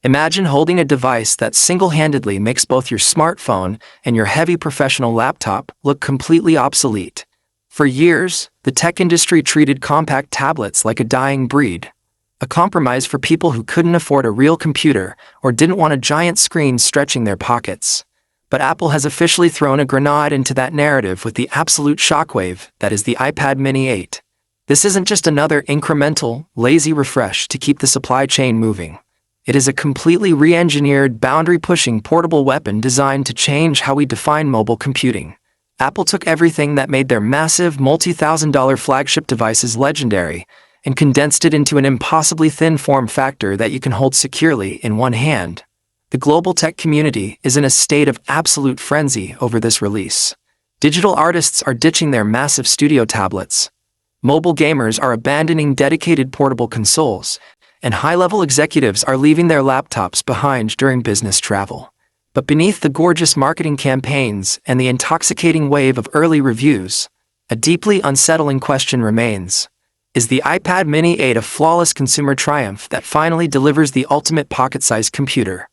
Imagine holding a device that single-handedly makes both your smartphone and your heavy professional laptop look completely obsolete. For years, the tech industry treated compact tablets like a dying breed, a compromise for people who couldn't afford a real computer or didn't want a giant screen stretching their pockets. But Apple has officially thrown a grenade into that narrative with the absolute shockwave that is the iPad mini 8. This isn't just another incremental, lazy refresh to keep the supply chain moving. It is a completely re-engineered, boundary-pushing portable weapon designed to change how we define mobile computing. Apple took everything that made their massive, multi-thousand-dollar flagship devices legendary and condensed it into an impossibly thin form factor that you can hold securely in one hand. The global tech community is in a state of absolute frenzy over this release. Digital artists are ditching their massive studio tablets. Mobile gamers are abandoning dedicated portable consoles, and high-level executives are leaving their laptops behind during business travel. But beneath the gorgeous marketing campaigns and the intoxicating wave of early reviews, a deeply unsettling question remains. Is the iPad mini 8 a flawless consumer triumph that finally delivers the ultimate pocket-sized computer?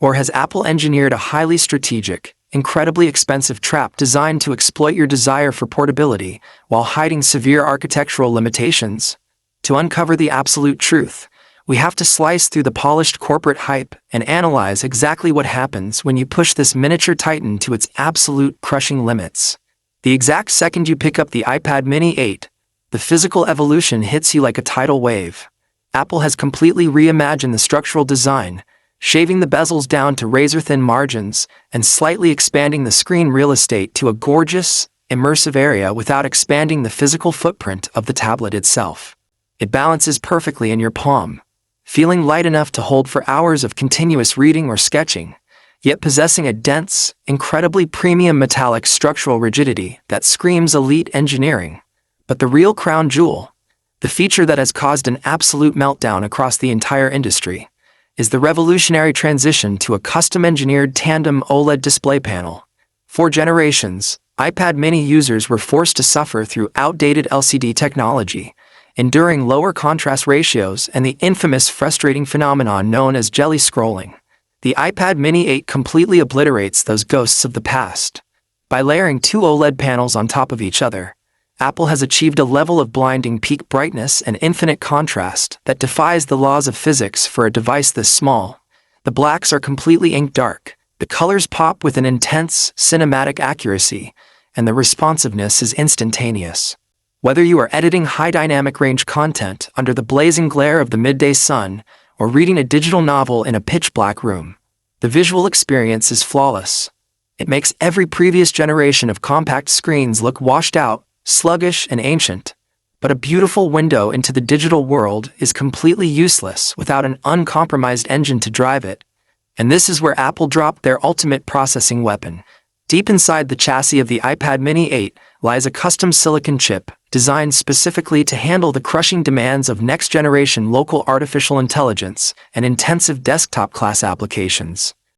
Or has Apple engineered a highly strategic, incredibly expensive trap designed to exploit your desire for portability while hiding severe architectural limitations? To uncover the absolute truth, we have to slice through the polished corporate hype and analyze exactly what happens when you push this miniature titan to its absolute crushing limits. The exact second you pick up the iPad mini 8, the physical evolution hits you like a tidal wave. Apple has completely reimagined the structural design, shaving the bezels down to razor-thin margins and slightly expanding the screen real estate to a gorgeous, immersive area without expanding the physical footprint of the tablet itself. It balances perfectly in your palm, feeling light enough to hold for hours of continuous reading or sketching, yet possessing a dense, incredibly premium metallic structural rigidity that screams elite engineering. But the real crown jewel, the feature that has caused an absolute meltdown across the entire industry, is the revolutionary transition to a custom-engineered tandem OLED display panel. For generations, iPad mini users were forced to suffer through outdated LCD technology, enduring lower contrast ratios and the infamous frustrating phenomenon known as jelly scrolling. The iPad mini 8 completely obliterates those ghosts of the past. By layering two OLED panels on top of each other, Apple has achieved a level of blinding peak brightness and infinite contrast that defies the laws of physics for a device this small. The blacks are completely ink dark, the colors pop with an intense, cinematic accuracy, and the responsiveness is instantaneous. Whether you are editing high dynamic range content under the blazing glare of the midday sun or reading a digital novel in a pitch-black room, the visual experience is flawless. It makes every previous generation of compact screens look washed out, sluggish, and ancient. But a beautiful window into the digital world is completely useless without an uncompromised engine to drive it. And this is where Apple dropped their ultimate processing weapon. Deep inside the chassis of the iPad mini 8 lies a custom silicon chip designed specifically to handle the crushing demands of next-generation local artificial intelligence and intensive desktop-class applications.